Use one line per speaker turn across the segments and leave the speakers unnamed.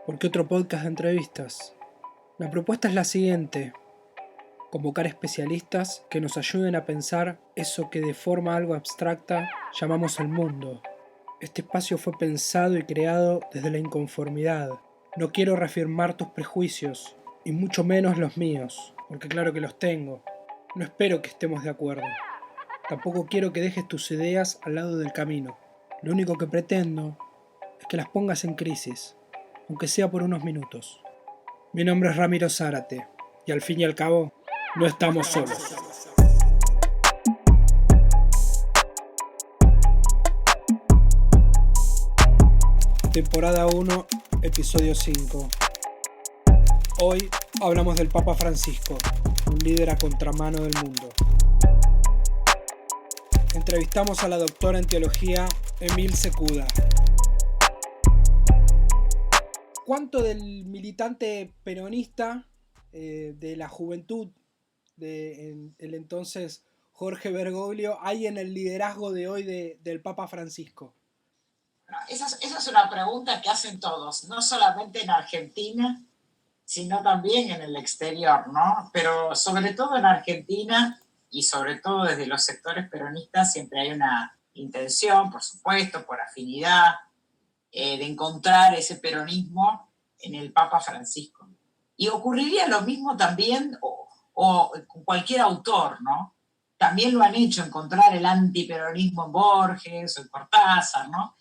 ¿Por qué otro podcast de entrevistas? La propuesta es la siguiente: convocar especialistas que nos ayuden a pensar eso que de forma algo abstracta llamamos el mundo. Este espacio fue pensado y creado desde la inconformidad. No quiero reafirmar tus prejuicios, y mucho menos los míos, porque claro que los tengo. No espero que estemos de acuerdo. Tampoco quiero que dejes tus ideas al lado del camino. Lo único que pretendo es que las pongas en crisis, aunque sea por unos minutos. Mi nombre es Ramiro Zárate, y al fin y al cabo, no estamos solos. Temporada 1, episodio 5. Hoy hablamos del Papa Francisco, un líder a contramano del mundo. Entrevistamos a la doctora en teología Emil Secuda. ¿Cuánto del militante peronista de la juventud de el entonces Jorge Bergoglio hay en el liderazgo de hoy del Papa Francisco?
Esa es una pregunta que hacen todos, no solamente en Argentina, sino también en el exterior, ¿no? Pero sobre todo en Argentina y sobre todo desde los sectores peronistas siempre hay una intención, por supuesto, por afinidad, de encontrar ese peronismo en el Papa Francisco. Y ocurriría lo mismo también, o con cualquier autor, ¿no? También lo han hecho, encontrar el antiperonismo en Borges o en Cortázar, ¿no?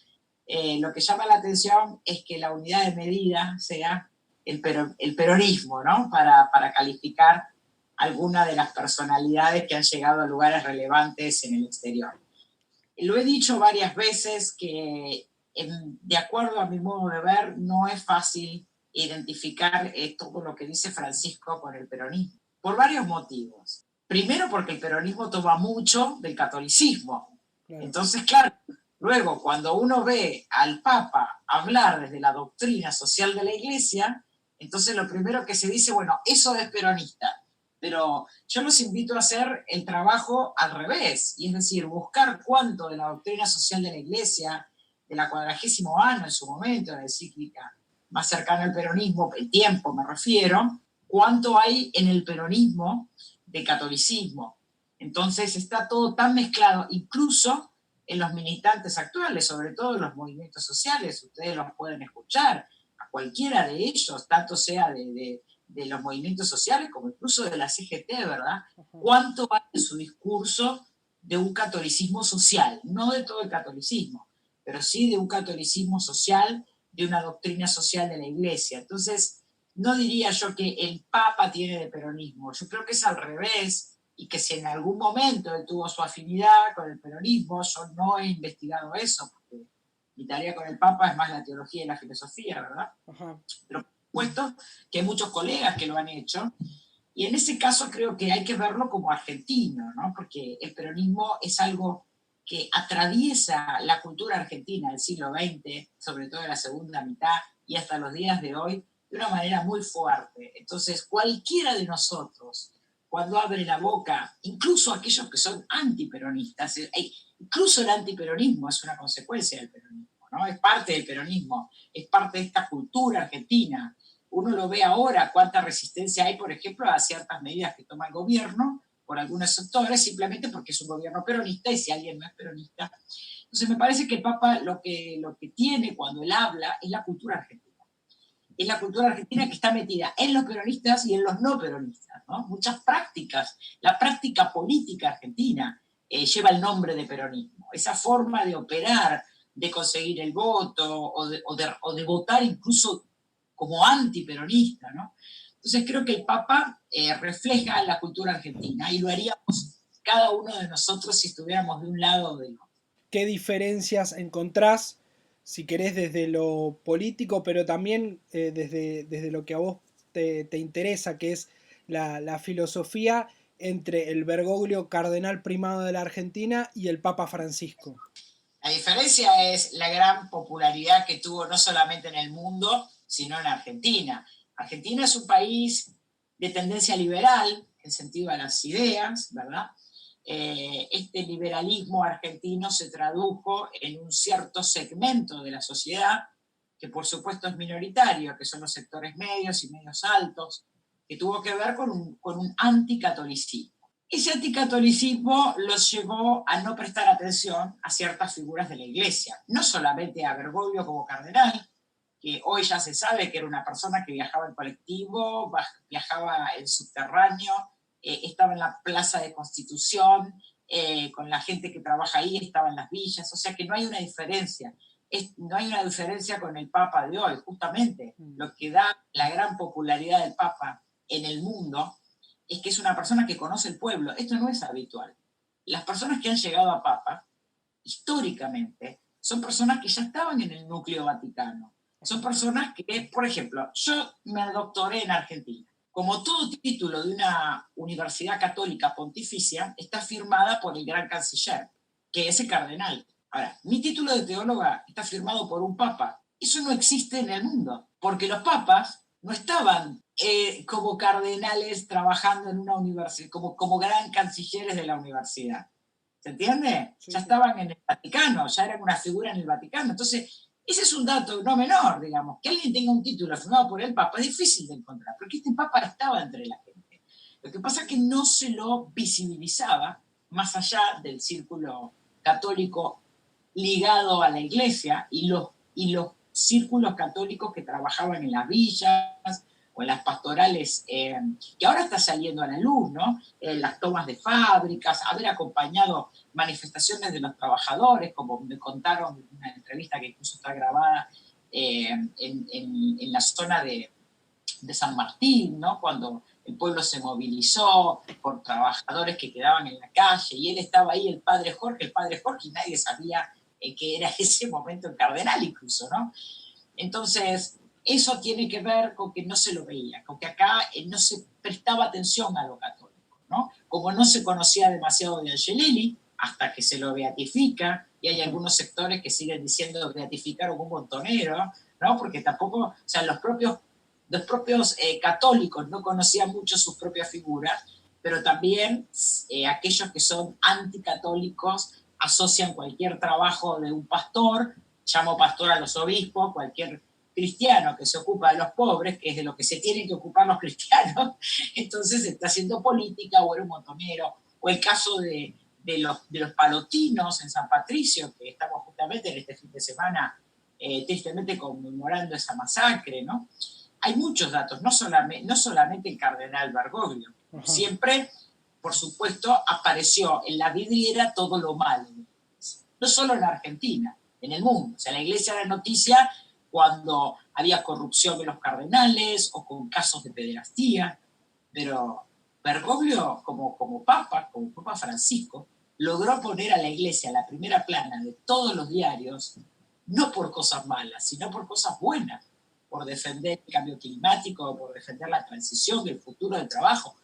Lo que llama la atención es que la unidad de medida sea el peronismo, ¿no? Para calificar alguna de las personalidades que han llegado a lugares relevantes en el exterior. Lo he dicho varias veces que, de acuerdo a mi modo de ver, no es fácil identificar todo lo que dice Francisco con el peronismo, por varios motivos. Primero, porque el peronismo toma mucho del catolicismo. Claro. Entonces, claro, luego, cuando uno ve al Papa hablar desde la doctrina social de la Iglesia, entonces lo primero que se dice, bueno, eso es peronista. Pero yo los invito a hacer el trabajo al revés, y es decir, buscar cuánto de la doctrina social de la Iglesia, de la 40º año en su momento, de la encíclica más cercana al peronismo, el tiempo me refiero, cuánto hay en el peronismo de catolicismo. Entonces está todo tan mezclado, incluso en los militantes actuales, sobre todo en los movimientos sociales, ustedes los pueden escuchar, a cualquiera de ellos, tanto sea de los movimientos sociales como incluso de la CGT, ¿verdad? ¿Cuánto hay en su discurso de un catolicismo social? No de todo el catolicismo, pero sí de un catolicismo social, de una doctrina social de la Iglesia. Entonces, no diría yo que el Papa tiene de peronismo, yo creo que es al revés, y que si en algún momento él tuvo su afinidad con el peronismo, yo no he investigado eso, porque mi tarea con el Papa es más la teología y la filosofía, ¿verdad? Ajá. Pero puesto que hay muchos colegas que lo han hecho, y en ese caso creo que hay que verlo como argentino, ¿no? Porque el peronismo es algo que atraviesa la cultura argentina del siglo XX, sobre todo en la segunda mitad y hasta los días de hoy, de una manera muy fuerte. Entonces, cualquiera de nosotros, cuando abre la boca, incluso aquellos que son antiperonistas, incluso el antiperonismo es una consecuencia del peronismo, ¿no? Es parte del peronismo, es parte de esta cultura argentina. Uno lo ve ahora, cuánta resistencia hay, por ejemplo, a ciertas medidas que toma el gobierno por algunos sectores, simplemente porque es un gobierno peronista, y si alguien no es peronista. Entonces me parece que el Papa lo que tiene cuando él habla es la cultura argentina. Es la cultura argentina que está metida en los peronistas y en los no peronistas, ¿no? Muchas prácticas. La práctica política argentina lleva el nombre de peronismo. Esa forma de operar, de conseguir el voto o de votar incluso como antiperonista, ¿no? Entonces creo que el Papa refleja la cultura argentina, y lo haríamos cada uno de nosotros si estuviéramos de un lado o del otro.
¿Qué diferencias encontrás, si querés, desde lo político, pero también desde lo que a vos te interesa, que es la filosofía, entre el Bergoglio cardenal primado de la Argentina y el Papa Francisco?
La diferencia es la gran popularidad que tuvo no solamente en el mundo, sino en Argentina. Argentina es un país de tendencia liberal, en sentido a las ideas, ¿verdad? Este liberalismo argentino se tradujo en un cierto segmento de la sociedad, que por supuesto es minoritario, que son los sectores medios y medios altos, que tuvo que ver con un anticatolicismo. Ese anticatolicismo los llevó a no prestar atención a ciertas figuras de la Iglesia, no solamente a Bergoglio como cardenal, que hoy ya se sabe que era una persona que viajaba en colectivo, viajaba en subterráneo, estaba en la Plaza de Constitución, con la gente que trabaja ahí, estaba en las villas, o sea que no hay una diferencia. No hay una diferencia con el Papa de hoy, justamente. Lo que da la gran popularidad del Papa en el mundo es que es una persona que conoce el pueblo. Esto no es habitual. Las personas que han llegado a Papa, históricamente, son personas que ya estaban en el núcleo vaticano. Son personas que, por ejemplo, yo me doctoré en Argentina. Como todo título de una universidad católica pontificia, está firmada por el gran canciller, que es el cardenal. Ahora, mi título de teóloga está firmado por un papa. Eso no existe en el mundo, porque los papas no estaban como cardenales trabajando en una universidad, como gran cancilleres de la universidad. ¿Se entiende? Sí, ya estaban en el Vaticano, ya eran una figura en el Vaticano. Entonces, ese es un dato no menor, digamos. Que alguien tenga un título firmado por el Papa es difícil de encontrar, porque este Papa estaba entre la gente. Lo que pasa es que no se lo visibilizaba más allá del círculo católico ligado a la Iglesia y los círculos católicos que trabajaban en las villas o en las pastorales, que ahora está saliendo a la luz, ¿no? Las tomas de fábricas, haber acompañado manifestaciones de los trabajadores, como me contaron en una entrevista que incluso está grabada en la zona de San Martín, ¿no? Cuando el pueblo se movilizó por trabajadores que quedaban en la calle, y él estaba ahí, el padre Jorge, y nadie sabía que era ese momento el cardenal incluso, ¿no? Entonces, eso tiene que ver con que no se lo veía, con que acá no se prestaba atención a lo católico, ¿no? Como no se conocía demasiado de Angelelli, hasta que se lo beatifica, y hay algunos sectores que siguen diciendo beatificaron un montonero, ¿no? Porque tampoco, o sea, los propios católicos no conocían mucho sus propias figuras, pero también aquellos que son anticatólicos asocian cualquier trabajo de un pastor, llamo pastor a los obispos, cualquier cristiano que se ocupa de los pobres, que es de lo que se tienen que ocupar los cristianos, entonces está haciendo política o era un montonero, o el caso de los palotinos en San Patricio, que estamos justamente en este fin de semana tristemente conmemorando esa masacre, ¿no? Hay muchos datos, no solamente el cardenal Bergoglio. Ajá. Siempre, por supuesto, apareció en la vidriera todo lo malo. No solo en Argentina, en el mundo. O sea, la Iglesia era noticia cuando había corrupción de los cardenales o con casos de pederastía, pero Bergoglio, como Papa Francisco, logró poner a la Iglesia en la primera plana de todos los diarios, no por cosas malas, sino por cosas buenas, por defender el cambio climático, por defender la transición, el futuro del trabajo.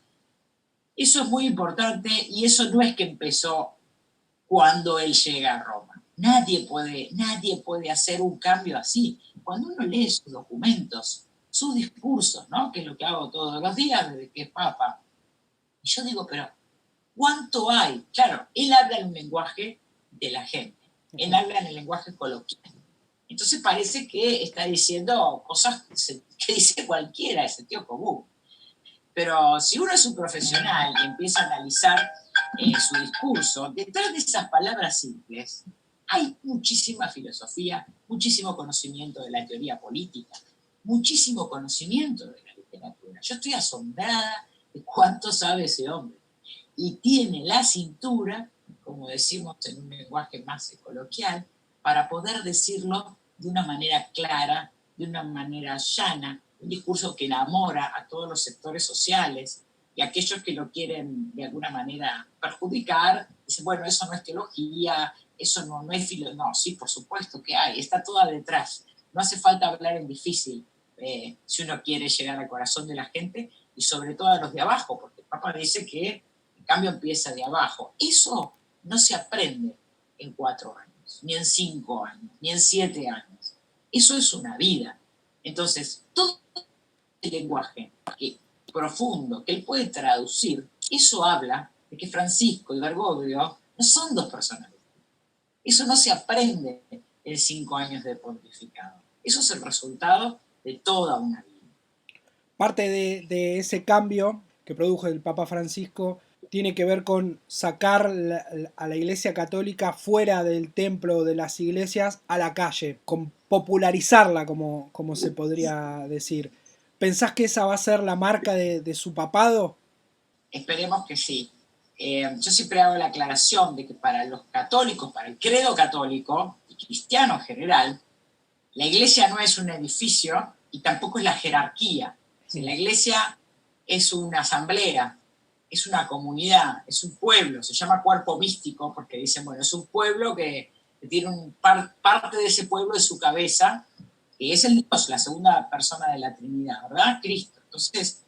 Eso es muy importante y eso no es que empezó cuando él llega a Roma. Nadie puede hacer un cambio así. Cuando uno lee sus documentos, sus discursos, ¿no? Que es lo que hago todos los días desde que es Papa, y yo digo, pero ¿cuánto hay? Claro, él habla en un lenguaje de la gente, él habla en el lenguaje coloquial. Entonces parece que está diciendo cosas que dice cualquiera, de sentido común. Pero si uno es un profesional y empieza a analizar su discurso, detrás de esas palabras simples hay muchísima filosofía, muchísimo conocimiento de la teoría política, muchísimo conocimiento de la literatura. Yo estoy asombrada de cuánto sabe ese hombre. Y tiene la cintura, como decimos en un lenguaje más coloquial, para poder decirlo de una manera clara, de una manera llana, un discurso que enamora a todos los sectores sociales, y aquellos que lo quieren de alguna manera perjudicar, dicen, bueno, eso no es teología, eso no es filosofía. No, sí, por supuesto que hay, está toda detrás. No hace falta hablar en difícil si uno quiere llegar al corazón de la gente y sobre todo a los de abajo, porque el Papa dice que el cambio empieza de abajo. Eso no se aprende en 4 años, ni en 5 años, ni en 7 años. Eso es una vida. Entonces, todo el lenguaje profundo que él puede traducir, eso habla de que Francisco y Bergoglio no son 2 personas. Eso no se aprende en 5 años de pontificado. Eso es el resultado de toda una vida.
Parte de ese cambio que produjo el Papa Francisco tiene que ver con sacar a la Iglesia Católica fuera del templo de las iglesias a la calle, con popularizarla, como se podría decir. ¿Pensás que esa va a ser la marca de su papado?
Esperemos que sí. Yo siempre hago la aclaración de que para los católicos, para el credo católico y cristiano en general, la iglesia no es un edificio y tampoco es la jerarquía. La iglesia es una asamblea, es una comunidad, es un pueblo, se llama cuerpo místico porque dicen, bueno, es un pueblo que tiene parte de ese pueblo de su cabeza, que es el Dios, la segunda persona de la Trinidad, ¿verdad? Cristo. Entonces,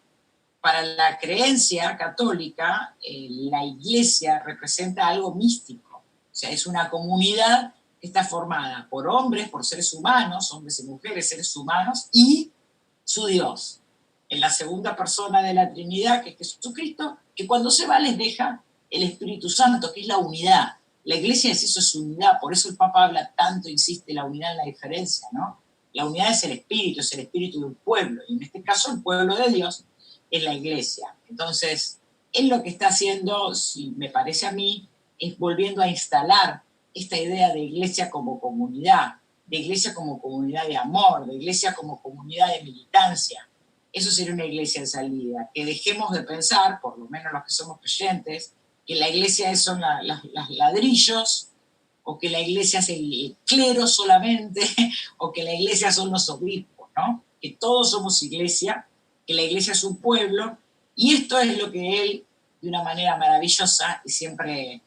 para la creencia católica, la iglesia representa algo místico, o sea, es una comunidad que está formada por hombres, por seres humanos, hombres y mujeres, seres humanos, y su Dios, en la segunda persona de la Trinidad, que es Jesucristo, que cuando se va les deja el Espíritu Santo, que es la unidad. La iglesia es eso, es unidad, por eso el Papa habla tanto, insiste, la unidad en la diferencia, ¿no? La unidad es el espíritu de un pueblo, y en este caso el pueblo de Dios es la iglesia. Entonces, él lo que está haciendo, si me parece a mí, es volviendo a instalar esta idea de iglesia como comunidad, de iglesia como comunidad de amor, de iglesia como comunidad de militancia. Eso sería una iglesia en salida, que dejemos de pensar, por lo menos los que somos creyentes, que la iglesia son los ladrillos, o que la iglesia es el clero solamente, o que la iglesia son los obispos, ¿no? Que todos somos iglesia, que la iglesia es un pueblo, y esto es lo que él, de una manera maravillosa, y siempre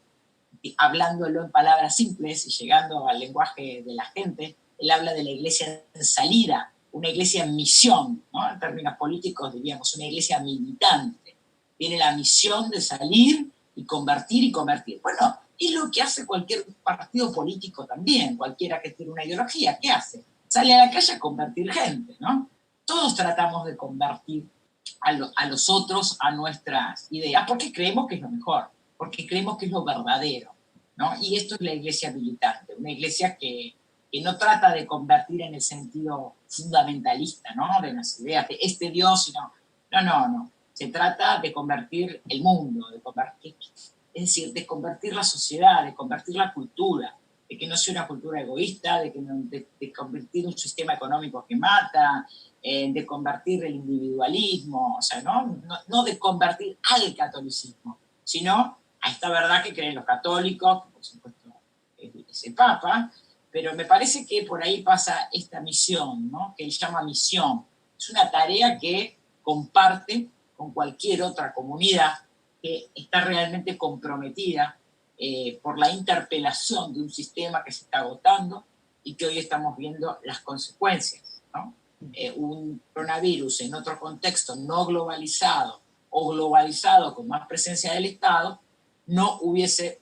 hablándolo en palabras simples y llegando al lenguaje de la gente, él habla de la iglesia en salida, una iglesia en misión, ¿no? En términos políticos diríamos, una iglesia militante. Tiene la misión de salir y convertir y convertir. Bueno, es lo que hace cualquier partido político también, cualquiera que tiene una ideología, ¿qué hace? Sale a la calle a convertir gente, ¿no? Todos tratamos de convertir a los otros a nuestras ideas, porque creemos que es lo mejor, porque creemos que es lo verdadero, ¿no? Y esto es la iglesia militante, una iglesia que no trata de convertir en el sentido fundamentalista, ¿no? De las ideas de este Dios, sino, no. Se trata de convertir el mundo, de convertir, es decir, de convertir la sociedad, de convertir la cultura, de que no sea una cultura egoísta, de convertir un sistema económico que mata, de convertir el individualismo, o sea, no de convertir al catolicismo, sino a esta verdad que creen los católicos, que por supuesto es el Papa, pero me parece que por ahí pasa esta misión, ¿no? Que él llama misión. Es una tarea que comparte con cualquier otra comunidad que está realmente comprometida por la interpelación de un sistema que se está agotando y que hoy estamos viendo las consecuencias, ¿no? Un coronavirus en otro contexto no globalizado o globalizado con más presencia del Estado no hubiese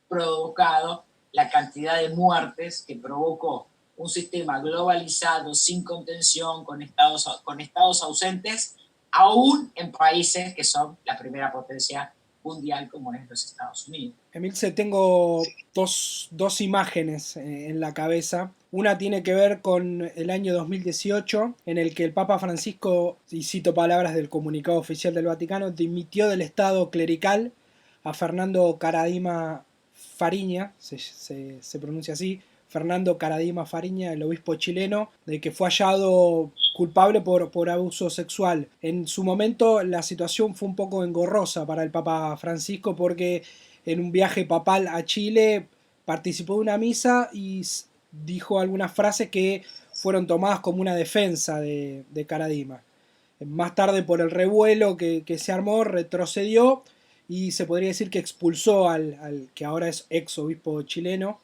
provocado la cantidad de muertes que provocó un sistema globalizado, sin contención, con estados ausentes, aún en países que son la primera potencia mundial como es los Estados Unidos.
Emilce, tengo dos imágenes en la cabeza. Una tiene que ver con el año 2018, en el que el Papa Francisco, y cito palabras del comunicado oficial del Vaticano, dimitió del estado clerical a Fernando Caradima Fariña, se pronuncia así, Fernando Caradima Fariña, el obispo chileno, de que fue hallado culpable por abuso sexual. En su momento la situación fue un poco engorrosa para el Papa Francisco porque en un viaje papal a Chile participó de una misa y dijo algunas frases que fueron tomadas como una defensa de Caradima. Más tarde, por el revuelo que se armó, retrocedió y se podría decir que expulsó al que ahora es ex obispo chileno.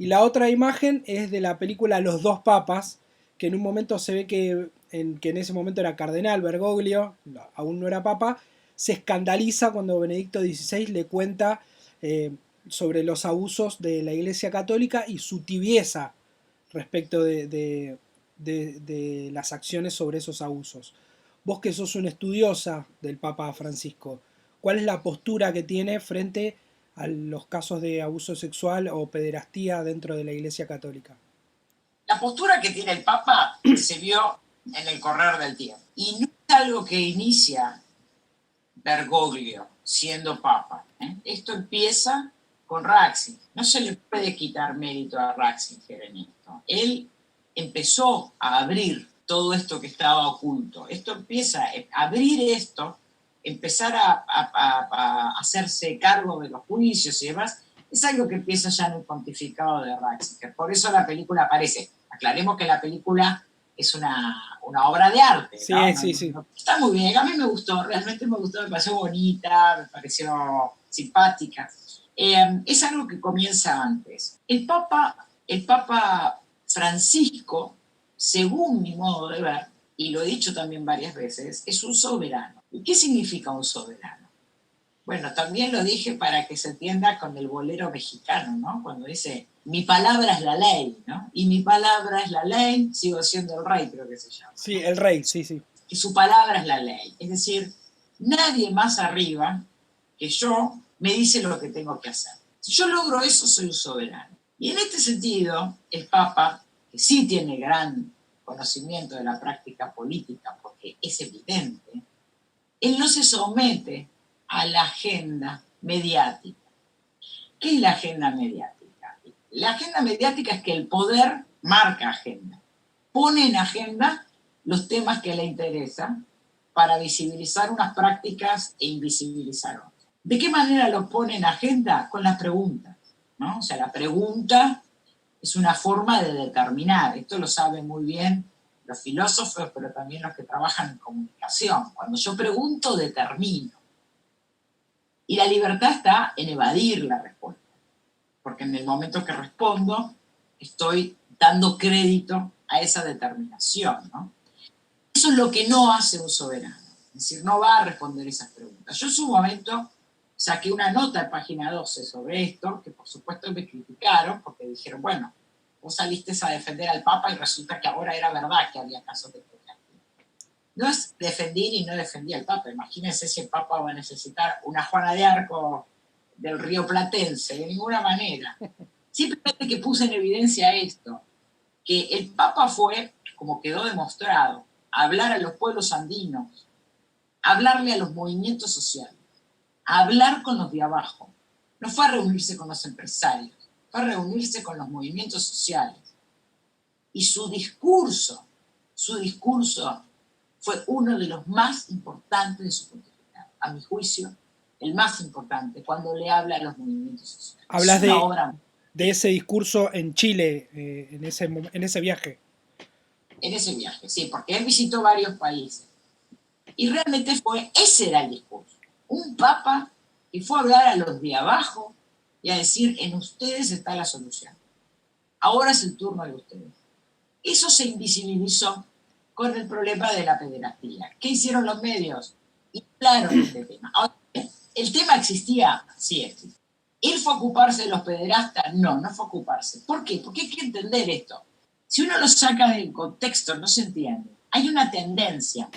Y la otra imagen es de la película Los dos papas, que en un momento se ve que en ese momento era cardenal Bergoglio, aún no era papa, se escandaliza cuando Benedicto XVI le cuenta sobre los abusos de la Iglesia Católica y su tibieza respecto de las acciones sobre esos abusos. Vos que sos una estudiosa del Papa Francisco, ¿cuál es la postura que tiene frente a los casos de abuso sexual o pederastía dentro de la Iglesia Católica?
La postura que tiene el Papa se vio en el correr del tiempo. Y no es algo que inicia Bergoglio siendo Papa. Esto empieza con Ratzinger. No se le puede quitar mérito a Ratzinger en esto. Él empezó a abrir todo esto que estaba oculto. Esto empieza a abrir esto, empezar a hacerse cargo de los juicios y demás, es algo que empieza ya en el pontificado de Ratzinger. Por eso la película aparece. Aclaremos que la película es una obra de arte,
Sí,
¿no?
sí.
Está muy bien, a mí me gustó, realmente me gustó, me pareció bonita, me pareció simpática. Es algo que comienza antes. El Papa Francisco, según mi modo de ver, y lo he dicho también varias veces, es un soberano. ¿Y qué significa un soberano? Bueno, también lo dije para que se entienda con el bolero mexicano, ¿no? Cuando dice, mi palabra es la ley, ¿no? Y mi palabra es la ley, sigo siendo el rey, creo que se llama.
Sí, el rey, sí.
Y su palabra es la ley. Es decir, nadie más arriba que yo me dice lo que tengo que hacer. Si yo logro eso, soy un soberano. Y en este sentido, el Papa, que sí tiene gran conocimiento de la práctica política, porque es evidente, él no se somete a la agenda mediática. ¿Qué es la agenda mediática? La agenda mediática es que el poder marca agenda, pone en agenda los temas que le interesan para visibilizar unas prácticas e invisibilizar otras. ¿De qué manera lo pone en agenda? Con las preguntas, ¿no? O sea, la pregunta es una forma de determinar. Esto lo saben muy bien los filósofos, pero también los que trabajan en comunicación. Cuando yo pregunto, determino. Y la libertad está en evadir la respuesta, porque en el momento que respondo, estoy dando crédito a esa determinación, ¿no? Eso es lo que no hace un soberano, es decir, no va a responder esas preguntas. Yo en su momento saqué una nota en página 12 sobre esto, que por supuesto me criticaron, porque dijeron, bueno, vos saliste a defender al Papa y resulta que ahora era verdad que había casos de plagio. No es defender y no defendí al Papa. Imagínense si el Papa va a necesitar una Juana de Arco del Río Platense, de ninguna manera. Simplemente que puse en evidencia esto, que el Papa fue, como quedó demostrado, a hablar a los pueblos andinos, a hablarle a los movimientos sociales, a hablar con los de abajo. No fue a reunirse con los empresarios, fue a reunirse con los movimientos sociales. Y su discurso fue uno de los más importantes de su pontificado. A mi juicio, el más importante, cuando le habla a los movimientos sociales.
Hablas de ese discurso en Chile, en ese viaje.
En ese viaje, sí, porque él visitó varios países. Y realmente ese era el discurso. Un papa que fue a hablar a los de abajo y a decir, en ustedes está la solución. Ahora es el turno de ustedes. Eso se invisibilizó con el problema de la pederastía. ¿Qué hicieron los medios? Inflaron este tema. Ahora, ¿el tema existía? Sí existía. ¿Él fue a ocuparse de los pederastas? No, no fue a ocuparse. ¿Por qué? Porque hay que entender esto. Si uno lo saca del contexto, no se entiende. Hay una tendencia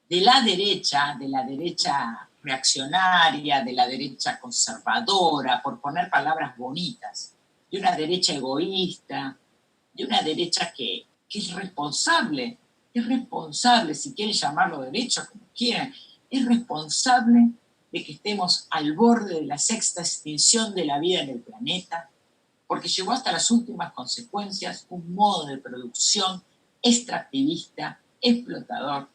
de la derecha reaccionaria, de la derecha conservadora, por poner palabras bonitas, de una derecha egoísta, de una derecha que es responsable, si quieren llamarlo derecha, como quieran, es responsable de que estemos al borde de la sexta extinción de la vida en el planeta, porque llegó hasta las últimas consecuencias un modo de producción extractivista, explotador,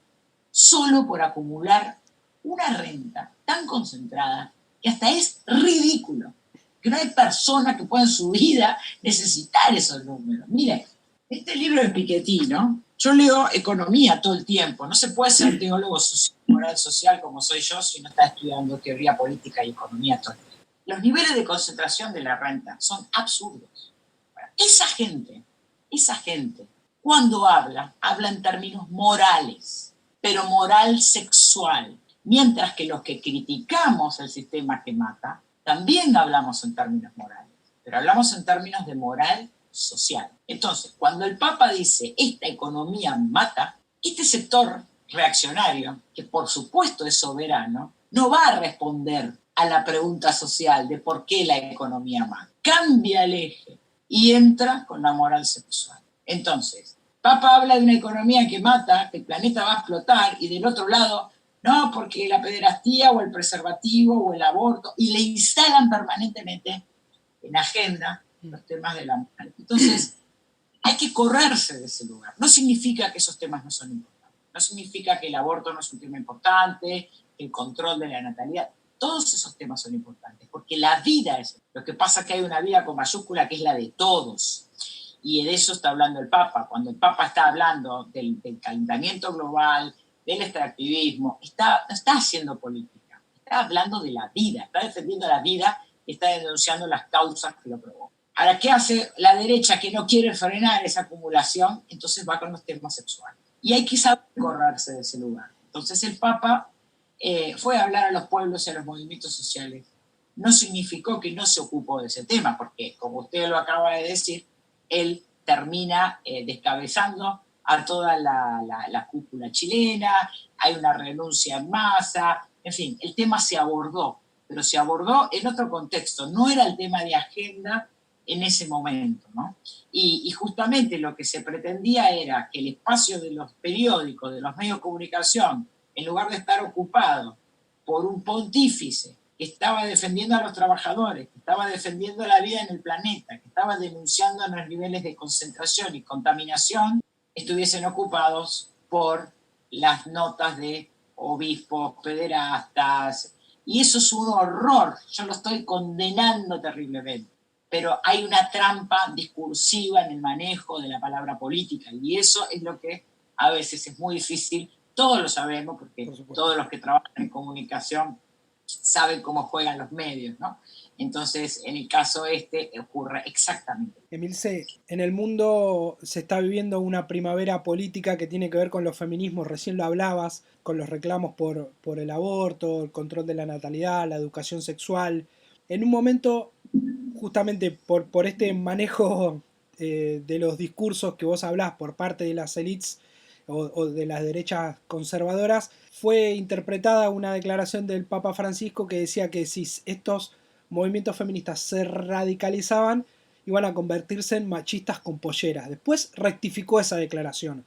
solo por acumular una renta tan concentrada que hasta es ridículo, que no hay persona que pueda en su vida necesitar esos números. Mire, este libro de Piketty, ¿no? Yo leo economía todo el tiempo, no se puede ser teólogo social, moral social como soy yo si no está estudiando teoría política y economía todo el tiempo. Los niveles de concentración de la renta son absurdos. Esa gente, cuando habla en términos morales, pero moral sexual, mientras que los que criticamos el sistema que mata, también hablamos en términos morales, pero hablamos en términos de moral social. Entonces, cuando el Papa dice, esta economía mata, este sector reaccionario, que por supuesto es soberano, no va a responder a la pregunta social de por qué la economía mata. Cambia el eje y entra con la moral sexual. Entonces, Papa habla de una economía que mata, que el planeta va a explotar, y del otro lado, no, porque la pederastía o el preservativo o el aborto, y le instalan permanentemente en agenda los temas de la mujer. Entonces, hay que correrse de ese lugar. No significa que esos temas no son importantes, no significa que el aborto no es un tema importante, que el control de la natalidad, todos esos temas son importantes, porque la vida es, lo que pasa es que hay una vida con mayúscula que es la de todos, y de eso está hablando el Papa. Cuando el Papa está hablando del calentamiento global, del extractivismo, no está haciendo política, está hablando de la vida, está defendiendo la vida y está denunciando las causas que lo provocan. Ahora, ¿qué hace la derecha que no quiere frenar esa acumulación? Entonces va con los temas sexuales. Y hay que saber correrse de ese lugar. Entonces el Papa fue a hablar a los pueblos y a los movimientos sociales. No significó que no se ocupó de ese tema, porque, como usted lo acaba de decir, él termina descabezando a toda la cúpula chilena, hay una renuncia en masa, en fin, el tema se abordó, pero se abordó en otro contexto, no era el tema de agenda en ese momento, ¿no? Y justamente lo que se pretendía era que el espacio de los periódicos, de los medios de comunicación, en lugar de estar ocupado por un pontífice que estaba defendiendo a los trabajadores, que estaba defendiendo la vida en el planeta, que estaba denunciando los niveles de concentración y contaminación, estuviesen ocupados por las notas de obispos, pederastas, y eso es un horror, yo lo estoy condenando terriblemente, pero hay una trampa discursiva en el manejo de la palabra política, y eso es lo que a veces es muy difícil, todos lo sabemos, porque todos los que trabajan en comunicación saben cómo juegan los medios, ¿no? Entonces, en el caso ocurre exactamente.
Emilce, en el mundo se está viviendo una primavera política que tiene que ver con los feminismos, recién lo hablabas, con los reclamos por el aborto, el control de la natalidad, la educación sexual. En un momento, justamente por este manejo de los discursos que vos hablás por parte de las élites o de las derechas conservadoras, fue interpretada una declaración del Papa Francisco que decía que si estos movimientos feministas se radicalizaban, iban a convertirse en machistas con polleras. Después rectificó esa declaración.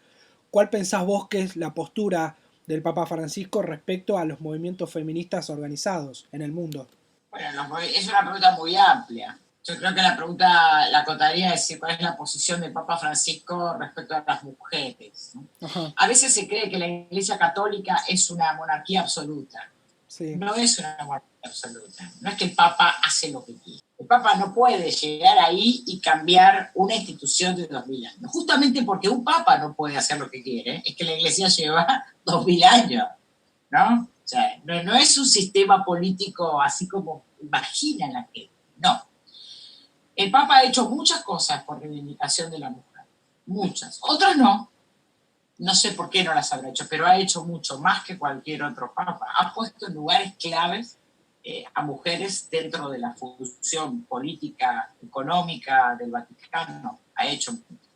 ¿Cuál pensás vos que es la postura del Papa Francisco respecto a los movimientos feministas organizados en el mundo?
Bueno, es una pregunta muy amplia. Yo creo que la pregunta la acotaría es cuál es la posición del Papa Francisco respecto a las mujeres, ¿no? A veces se cree que la Iglesia Católica es una monarquía absoluta. Sí. No es una monarquía absoluta. No es que el Papa hace lo que quiere. El Papa no puede llegar ahí y cambiar una institución de 2000 años. Justamente porque un Papa no puede hacer lo que quiere, es que la Iglesia lleva 2000 años, ¿no? O sea, no es un sistema político así como imagina la gente, no. El Papa ha hecho muchas cosas por reivindicación de la mujer, muchas. Otras no. No sé por qué no las habrá hecho, pero ha hecho mucho más que cualquier otro Papa. Ha puesto en lugares claves a mujeres dentro de la función política, económica del Vaticano. Ha hecho mucho.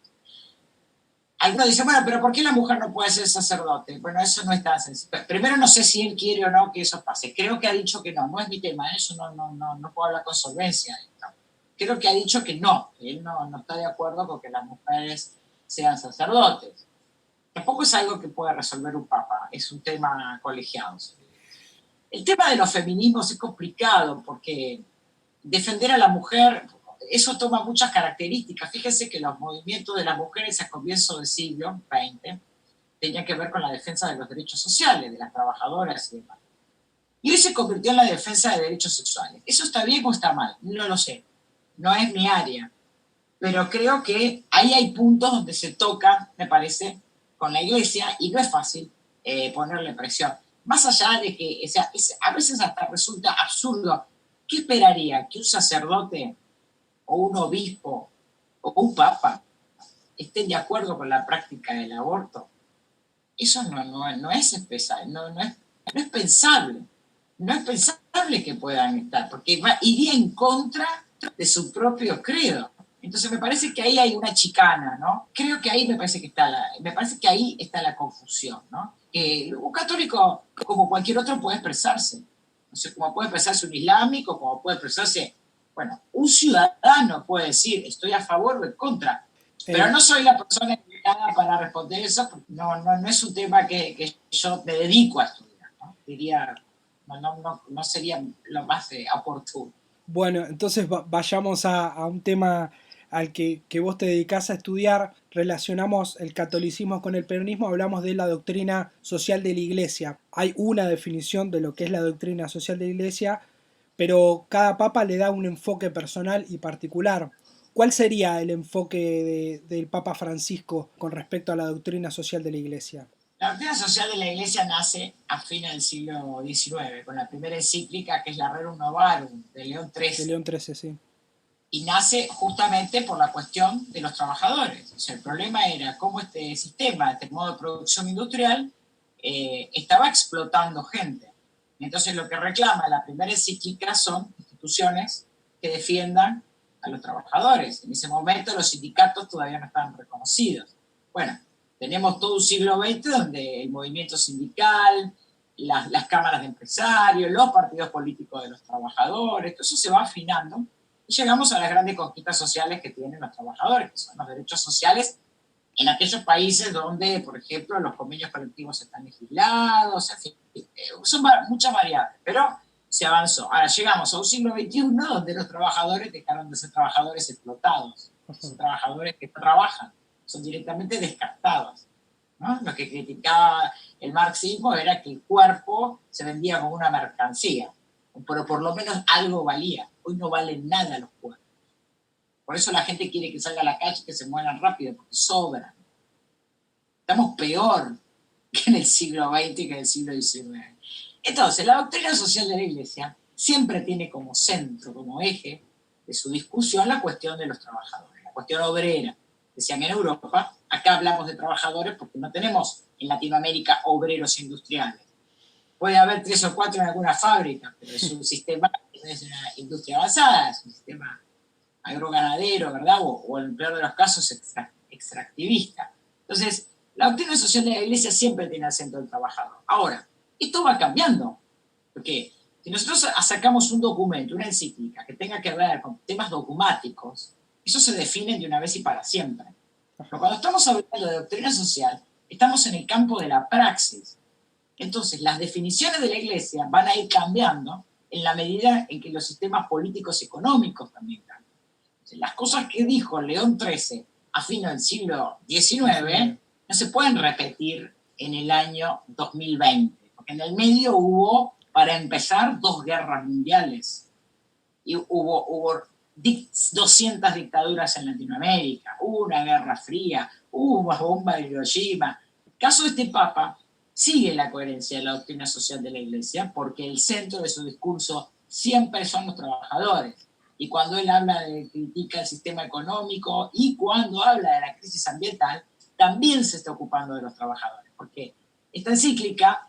Algunos dicen, bueno, pero ¿por qué la mujer no puede ser sacerdote? Bueno, eso no es tan sencillo. Primero, no sé si él quiere o no que eso pase. Creo que ha dicho que no. No es mi tema, eso no puedo hablar con solvencia. No. Creo que ha dicho que no. Él no está de acuerdo con que las mujeres sean sacerdotes. Tampoco es algo que pueda resolver un papa. Es un tema colegiado. El tema de los feminismos es complicado porque defender a la mujer... Eso toma muchas características. Fíjense que los movimientos de las mujeres a comienzzo del siglo XX tenían que ver con la defensa de los derechos sociales, de las trabajadoras y demás. Y hoy se convirtió en la defensa de derechos sexuales. ¿Eso está bien o está mal? No lo sé. No es mi área. Pero creo que ahí hay puntos donde se toca, me parece, con la Iglesia y no es fácil ponerle presión. Más allá de que a veces hasta resulta absurdo. ¿Qué esperaría? ¿Que un sacerdote o un obispo o un papa estén de acuerdo con la práctica del aborto? Eso no es especial, no es pensable. No es pensable que puedan estar, porque iría en contra de su propio credo. Entonces me parece que ahí hay una chicana, ¿no? Creo que ahí me parece que ahí está la confusión, ¿no? Un católico, como cualquier otro, puede expresarse. No sé, como puede expresarse un islámico, como puede expresarse Bueno, un ciudadano puede decir, estoy a favor o en contra, pero
Eh,
no soy la persona indicada para responder eso, porque no es un tema que yo me dedico a estudiar, ¿no? Diría, no sería lo más oportuno.
bueno, entonces vayamos a un tema al que vos te dedicás a estudiar. Relacionamos el catolicismo con el peronismo, hablamos de la doctrina social de la Iglesia. Hay una definición de lo que es la doctrina social de la Iglesia, pero cada papa le da un enfoque personal y particular. ¿Cuál sería el enfoque del Papa Francisco con respecto a la doctrina social de la Iglesia?
La doctrina social de la Iglesia nace a fines del siglo XIX, con la primera encíclica, que es la Rerum Novarum, de León
De
XIII,
León XIII, sí.
y nace justamente por la cuestión de los trabajadores. O sea, el problema era cómo este sistema, este modo de producción industrial, estaba explotando gente. Entonces lo que reclama la primera encíclica son instituciones que defiendan a los trabajadores. En ese momento los sindicatos todavía no estaban reconocidos. Bueno, tenemos todo un siglo XX donde el movimiento sindical, las cámaras de empresarios, los partidos políticos de los trabajadores, todo eso se va afinando y llegamos a las grandes conquistas sociales que tienen los trabajadores, que son los derechos sociales en aquellos países donde, por ejemplo, los convenios colectivos están legislados, en fin, son muchas variables, pero se avanzó. Ahora llegamos a un siglo XXI donde los trabajadores dejaron de ser trabajadores explotados, son trabajadores que no trabajan, son directamente descartados, ¿no? Lo que criticaba el marxismo era que el cuerpo se vendía como una mercancía, pero por lo menos algo valía. Hoy no valen nada los cuerpos. Por eso la gente quiere que salga a la calle y que se mueran rápido, porque sobran. Estamos peor que en el siglo XX y que en el siglo XIX. Entonces, la doctrina social de la Iglesia siempre tiene como centro, como eje de su discusión la cuestión de los trabajadores, la cuestión obrera. Decían en Europa, acá hablamos de trabajadores porque no tenemos en Latinoamérica obreros industriales. Puede haber 3 o 4 en alguna fábrica, pero es un sistema, no es una industria avanzada, es un sistema agroganadero, ¿verdad? O en el peor de los casos, extractivista. Entonces, la doctrina social de la Iglesia siempre tiene acento del trabajador. Ahora, esto va cambiando, porque si nosotros sacamos un documento, una encíclica, que tenga que ver con temas dogmáticos, eso se define de una vez y para siempre. Pero cuando estamos hablando de doctrina social, estamos en el campo de la praxis. Entonces, las definiciones de la Iglesia van a ir cambiando en la medida en que los sistemas políticos y económicos también cambian. Las cosas que dijo León XIII a fines del siglo XIX no se pueden repetir en el año 2020, porque en el medio hubo, para empezar, 2 guerras mundiales, y hubo 200 dictaduras en Latinoamérica, hubo una guerra fría, hubo una bomba de Hiroshima. El caso de este Papa sigue la coherencia de la doctrina social de la Iglesia, porque el centro de su discurso siempre son los trabajadores. Y cuando él critica el sistema económico y cuando habla de la crisis ambiental, también se está ocupando de los trabajadores, porque esta encíclica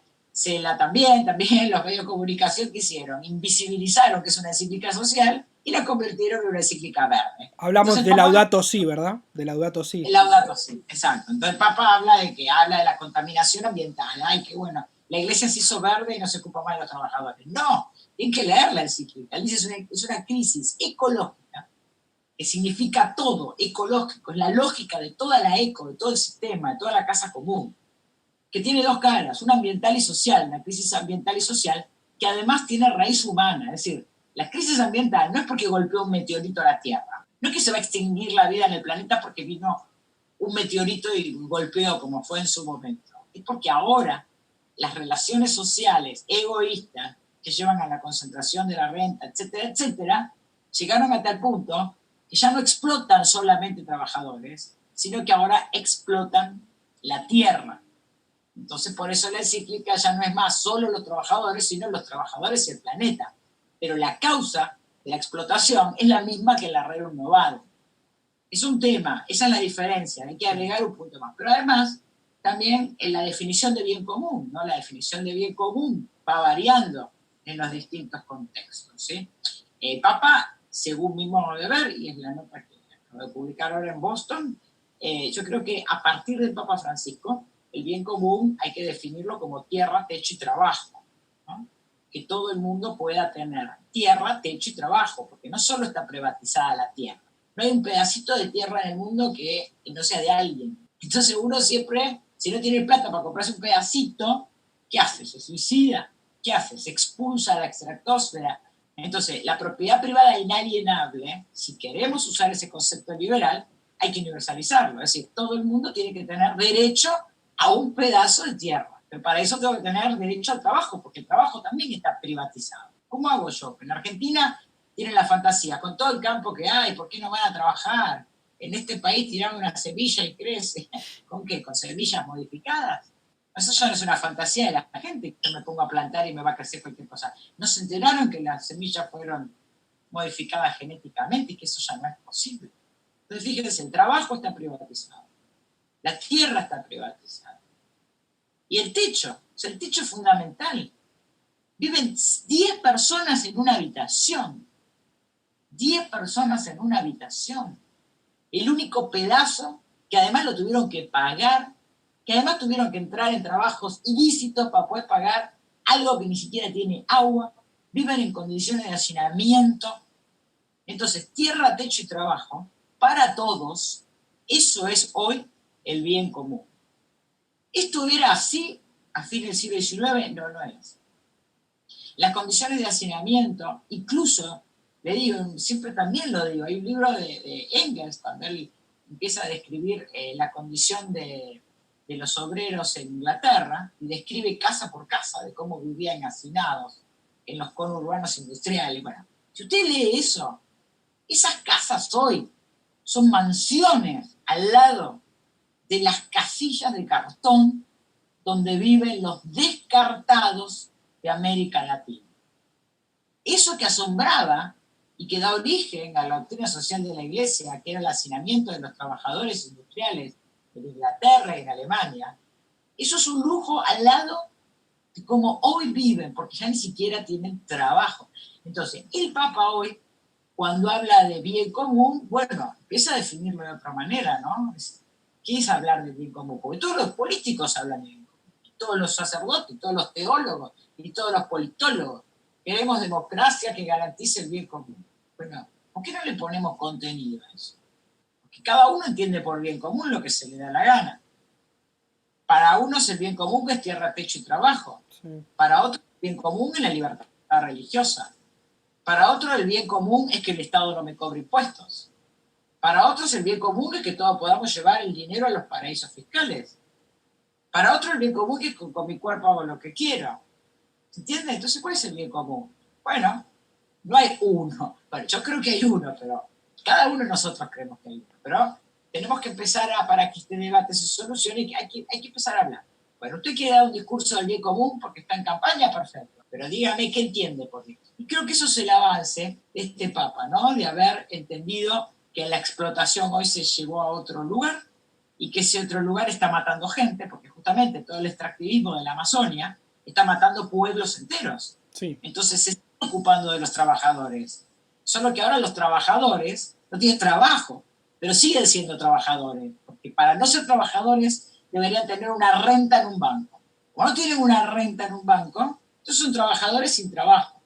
también los medios de comunicación que hicieron, invisibilizaron que es una encíclica social y la convirtieron en una encíclica verde.
Hablamos
Entonces,
de Laudato Si, ¿verdad? De Laudato Si.
el Laudato Si, exacto. Entonces el Papa habla de la contaminación ambiental. Ay, qué bueno, la iglesia se hizo verde y no se ocupa más de los trabajadores. No, tienen que leer la encíclica. Él dice es una crisis ecológica, que significa todo, ecológico, es la lógica de toda la eco, de todo el sistema, de toda la casa común, que tiene 2 caras, una ambiental y social, una crisis ambiental y social, que además tiene raíz humana. Es decir, la crisis ambiental no es porque golpeó un meteorito a la Tierra, no es que se va a extinguir la vida en el planeta porque vino un meteorito y golpeó como fue en su momento. Es porque ahora las relaciones sociales egoístas que llevan a la concentración de la renta, etcétera, etcétera, llegaron a tal punto que ya no explotan solamente trabajadores, sino que ahora explotan la tierra. Entonces, por eso la encíclica ya no es más solo los trabajadores, sino los trabajadores y el planeta. Pero la causa de la explotación es la misma que la Rerum Novarum. Es un tema, esa es la diferencia, hay que agregar un punto más. Pero además, también en la definición de bien común, ¿no? La definición de bien común va variando en los distintos contextos, ¿sí? Papa, según mi modo de ver, y es la nota que acabo de publicar ahora en Boston, yo creo que a partir del Papa Francisco, el bien común hay que definirlo como tierra, techo y trabajo, ¿no? que todo el mundo pueda tener tierra, techo y trabajo, porque no solo está privatizada la tierra, no hay un pedacito de tierra en el mundo que no sea de alguien. Entonces uno siempre, si no tiene plata para comprarse un pedacito, ¿qué hace? Se suicida. ¿Qué hace? Se expulsa a la estratosfera. Entonces, la propiedad privada inalienable, si queremos usar ese concepto liberal, hay que universalizarlo. Es decir, todo el mundo tiene que tener derecho a un pedazo de tierra. Pero para eso tengo que tener derecho al trabajo, porque el trabajo también está privatizado. ¿Cómo hago yo? En Argentina tienen la fantasía, con todo el campo que hay, ¿por qué no van a trabajar? En este país tiran una semilla y crece. ¿Con qué? ¿Con semillas modificadas? Eso ya no es una fantasía de la gente que me pongo a plantar y me va a crecer cualquier cosa. No se enteraron que las semillas fueron modificadas genéticamente y que eso ya no es posible. Entonces, fíjense, el trabajo está privatizado, la tierra está privatizada. Y el techo, o sea, el techo es fundamental. Viven 10 personas en una habitación. 10 personas en una habitación. El único pedazo que además lo tuvieron que pagar, que además tuvieron que entrar en trabajos ilícitos para poder pagar algo que ni siquiera tiene agua, viven en condiciones de hacinamiento. Entonces, tierra, techo y trabajo, para todos, eso es hoy el bien común. ¿Esto era así a fines del siglo XIX? No, no es así. Las condiciones de hacinamiento, incluso, le digo, siempre también lo digo, hay un libro de Engels, cuando él empieza a describir la condición de los obreros en Inglaterra, y describe casa por casa de cómo vivían hacinados en los conurbanos industriales. Bueno, si usted lee eso, esas casas hoy son mansiones al lado de las casillas de cartón donde viven los descartados de América Latina. Eso que asombraba y que da origen a la doctrina social de la Iglesia, que era el hacinamiento de los trabajadores industriales en Inglaterra y en Alemania, eso es un lujo al lado de cómo hoy viven, porque ya ni siquiera tienen trabajo. Entonces, el Papa hoy, cuando habla de bien común, bueno, empieza a definirlo de otra manera, ¿no? ¿Qué es hablar de bien común? Porque todos los políticos hablan de bien común, y todos los sacerdotes, y todos los teólogos, y todos los politólogos. Queremos democracia que garantice el bien común. Bueno, ¿por qué no le ponemos contenido a eso? Porque cada uno entiende por bien común lo que se le da la gana. Para unos el bien común es tierra, techo y trabajo. Sí. Para otros el bien común es la libertad religiosa. Para otros el bien común es que el Estado no me cobre impuestos. Para otros el bien común es que todos podamos llevar el dinero a los paraísos fiscales. Para otros el bien común es que con mi cuerpo hago lo que quiero. ¿Se entiende? Entonces, ¿cuál es el bien común? Bueno, no hay uno. Bueno, yo creo que hay uno, pero cada uno de nosotros creemos que hay uno. Pero tenemos que empezar para que este debate se solucione, hay que empezar a hablar. Bueno, usted quiere dar un discurso del bien común porque está en campaña, perfecto. Pero dígame qué entiende por eso. Y creo que eso es el avance de este Papa, ¿no? De haber entendido que la explotación hoy se llevó a otro lugar y que ese otro lugar está matando gente, porque justamente todo el extractivismo de la Amazonia está matando pueblos enteros. Sí. Entonces se está ocupando de los trabajadores. Solo que ahora los trabajadores no tienen trabajo, pero siguen siendo trabajadores, porque para no ser trabajadores deberían tener una renta en un banco. Como no tienen una renta en un banco, entonces son trabajadores sin trabajo.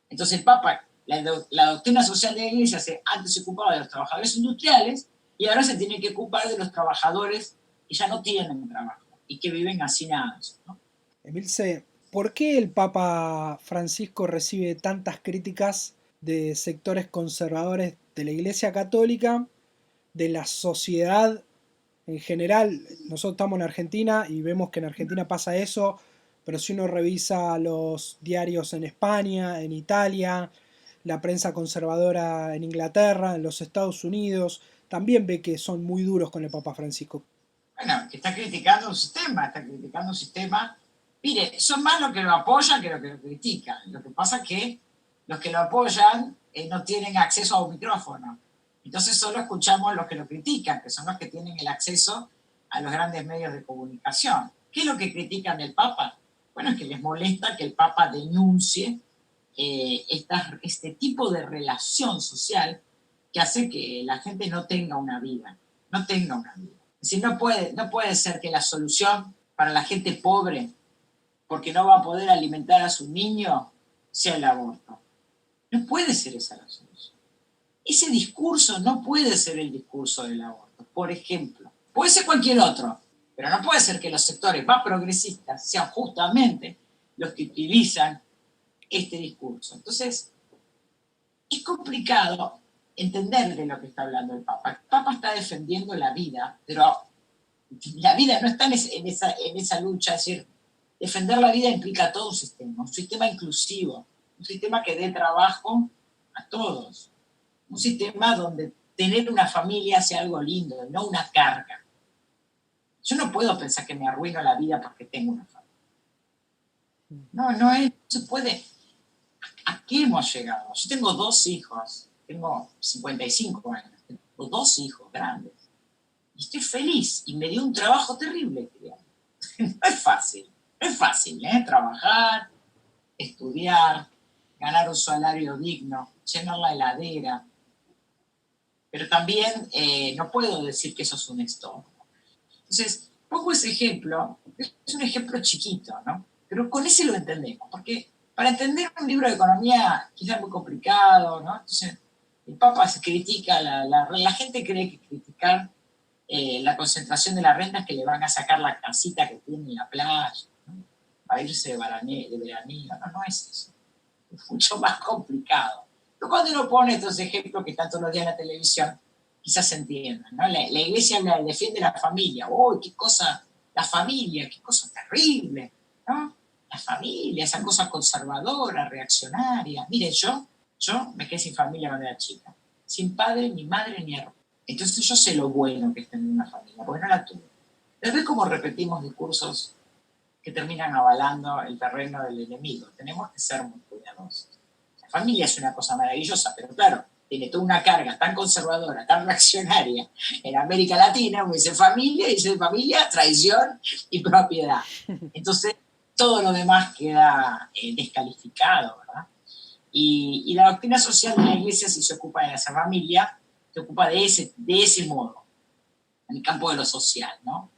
Entonces el Papa, la doctrina social de la Iglesia antes se ocupaba de los trabajadores industriales y ahora se tiene que ocupar de los trabajadores que ya no tienen trabajo y que viven hacinados, ¿no?
Emilce, ¿por qué el Papa Francisco recibe tantas críticas de sectores conservadores de la Iglesia Católica, de la sociedad en general? Nosotros estamos en Argentina y vemos que en Argentina pasa eso, pero si uno revisa los diarios en España, en Italia, la prensa conservadora en Inglaterra, en los Estados Unidos, también ve que son muy duros con el Papa Francisco.
Bueno, que está criticando un sistema. Mire, son más los que lo apoyan que los que lo critican. Lo que pasa es que los que lo apoyan no tienen acceso a un micrófono. Entonces solo escuchamos los que lo critican, que son los que tienen el acceso a los grandes medios de comunicación. ¿Qué es lo que critican del Papa? Bueno, es que les molesta que el Papa denuncie este tipo de relación social que hace que la gente no tenga una vida. Es decir, no puede ser que la solución para la gente pobre, porque no va a poder alimentar a su niño, sea el aborto. No puede ser esa la solución. Ese discurso no puede ser el discurso del aborto. Por ejemplo, puede ser cualquier otro, pero no puede ser que los sectores más progresistas sean justamente los que utilizan este discurso. Entonces, es complicado entender de lo que está hablando el Papa. El Papa está defendiendo la vida, pero la vida no está en esa lucha. Es decir, defender la vida implica todo un sistema inclusivo, un sistema que dé trabajo a todos, un sistema donde tener una familia sea algo lindo, no una carga. Yo no puedo pensar que me arruino la vida porque tengo una familia. No se puede. ¿A qué hemos llegado? Yo tengo 2 hijos, tengo 55 años, tengo 2 hijos grandes. Y estoy feliz y me dio un trabajo terrible, creo. No es fácil, trabajar, estudiar, ganar un salario digno, llenar la heladera. Pero también no puedo decir que eso es un estorbo. Entonces, pongo ese ejemplo, es un ejemplo chiquito, ¿no? Pero con ese lo entendemos, porque para entender un libro de economía quizás es muy complicado, ¿no? Entonces, el Papa se critica, la gente cree que criticar la concentración de la renta es que le van a sacar la casita que tiene en la playa, ¿no? Para irse de veranillo. No es eso. Es mucho más complicado. Pero cuando uno pone estos ejemplos que están todos los días en la televisión, quizás se entiendan, ¿no? La iglesia defiende la familia. ¡Oh, qué cosa! La familia, qué cosa terrible, ¿no? La familia, esa cosa conservadora, reaccionaria. Mire, yo me quedé sin familia cuando era chica. Sin padre, ni madre, ni hermano. Entonces yo sé lo bueno que es tener una familia, porque no la tuve. Pero ves cómo repetimos discursos que terminan avalando el terreno del enemigo. Tenemos que ser muy cuidadosos. La familia es una cosa maravillosa, pero claro, tiene toda una carga tan conservadora, tan reaccionaria en América Latina, como dice familia, traición y propiedad. Entonces, todo lo demás queda descalificado, ¿verdad? Y la doctrina social de la Iglesia, si se ocupa de esa familia, se ocupa de ese modo, en el campo de lo social, ¿no?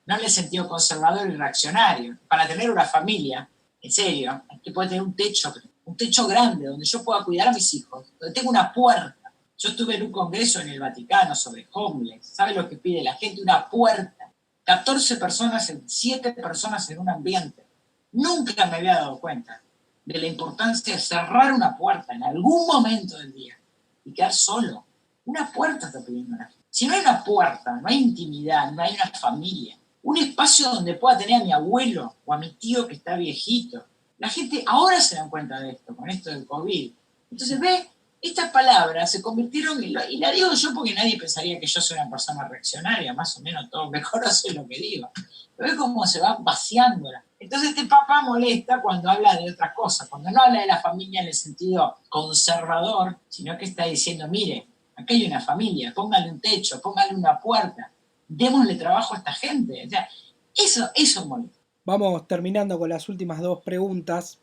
No en el sentido conservador y reaccionario. Para tener una familia, en serio, hay que poder tener un techo grande, donde yo pueda cuidar a mis hijos, donde tengo una puerta. Yo estuve en un congreso en el Vaticano sobre homeless. ¿Sabe lo que pide la gente? Una puerta. 14 personas, 7 personas en un ambiente. Nunca me había dado cuenta de la importancia de cerrar una puerta en algún momento del día y quedar solo. Una puerta está pidiendo la gente. Si no hay una puerta, no hay intimidad, no hay una familia, un espacio donde pueda tener a mi abuelo o a mi tío que está viejito. La gente ahora se dan cuenta de esto, con esto del COVID. Entonces, ve, estas palabras se convirtieron, y la digo yo porque nadie pensaría que yo soy una persona reaccionaria, más o menos todos me conocen lo que digo. Pero ve cómo se va vaciando. Entonces este Papa molesta cuando habla de otras cosas, cuando no habla de la familia en el sentido conservador, sino que está diciendo, mire, acá hay una familia, póngale un techo, póngale una puerta, démosle trabajo a esta gente. O sea, eso molesta.
Vamos terminando con las últimas 2 preguntas.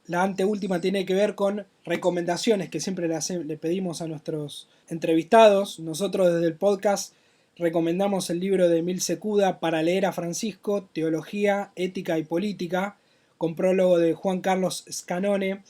La anteúltima tiene que ver con recomendaciones que siempre le pedimos a nuestros entrevistados. Nosotros desde el podcast recomendamos el libro de Emil Secuda Para leer a Francisco, Teología, Ética y Política, con prólogo de Juan Carlos Scanone.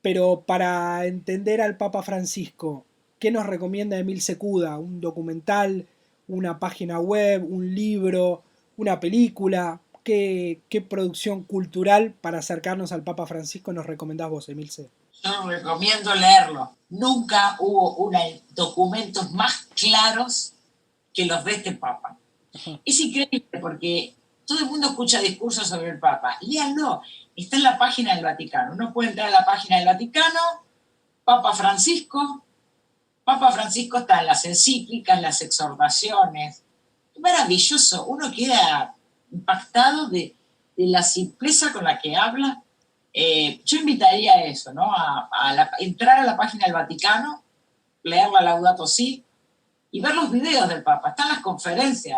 Pero para entender al Papa Francisco, ¿qué nos recomienda Emil Secuda? ¿Un documental, una página web, un libro, una película? ¿Qué producción cultural para acercarnos al Papa Francisco nos recomendás vos, Emilce?
Yo recomiendo leerlo. Nunca hubo documentos más claros que los de este Papa. Ajá. Es increíble porque todo el mundo escucha discursos sobre el Papa. Léanlo. Está en la página del Vaticano. Uno puede entrar a la página del Vaticano, Papa Francisco. Papa Francisco está en las encíclicas, en las exhortaciones. Es maravilloso. Uno queda impactado de la simpleza con la que habla. Yo invitaría a eso, ¿no? Entrar a la página del Vaticano, leer la Laudato Si y ver los videos del Papa. Están las conferencias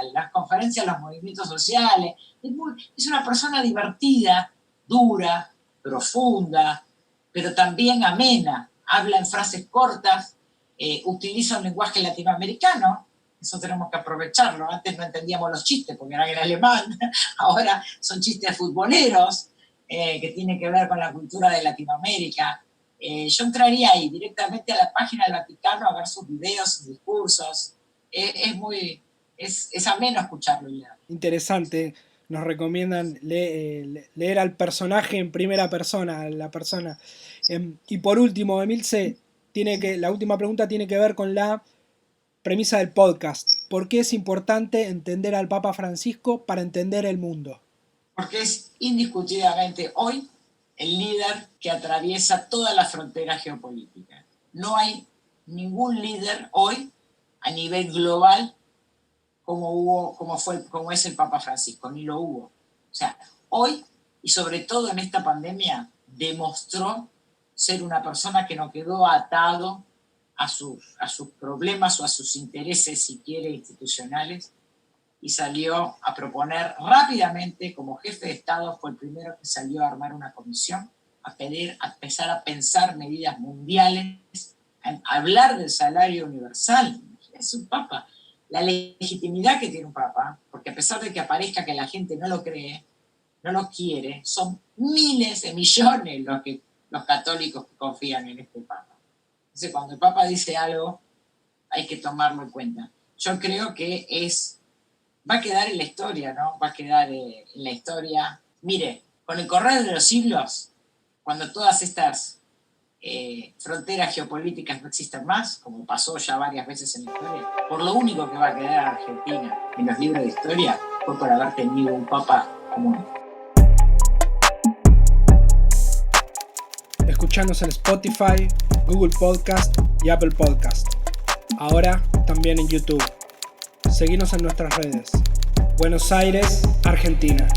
de los movimientos sociales. Es una persona divertida, dura, profunda, pero también amena. Habla en frases cortas, utiliza un lenguaje latinoamericano. Eso tenemos que aprovecharlo. Antes no entendíamos los chistes porque eran en alemán, ahora son chistes futboleros. que tiene que ver con la cultura de Latinoamérica. Yo entraría ahí directamente a la página del Vaticano a ver sus videos, sus discursos. Es ameno escucharlo ya.
Interesante. Nos recomiendan leer al personaje en primera persona, a la persona. Y por último, Emilce, la última pregunta tiene que ver con la premisa del podcast. ¿Por qué es importante entender al Papa Francisco para entender el mundo?
Porque es indiscutiblemente hoy el líder que atraviesa todas las fronteras geopolíticas. No hay ningún líder hoy a nivel global como es el Papa Francisco, ni lo hubo. O sea, hoy, y sobre todo en esta pandemia, demostró ser una persona que no quedó atado a sus problemas o a sus intereses, si quiere, institucionales, y salió a proponer rápidamente, como jefe de Estado, fue el primero que salió a armar una comisión, a empezar a pensar medidas mundiales, a hablar del salario universal. Es un papa. La legitimidad que tiene un papa, porque a pesar de que aparezca que la gente no lo cree, no lo quiere, son miles de millones los católicos que confían en este papa. Entonces, cuando el papa dice algo, hay que tomarlo en cuenta. Yo creo que va a quedar en la historia, ¿no? Va a quedar en la historia. Mire, con el correr de los siglos, cuando todas estas fronteras geopolíticas no existan más, como pasó ya varias veces en la historia, por lo único que va a quedar Argentina en los libros de historia fue por haber tenido un papa como él.
Escuchanos en Spotify, Google Podcast y Apple Podcast. Ahora también en YouTube. Seguinos en nuestras redes. Buenos Aires, Argentina.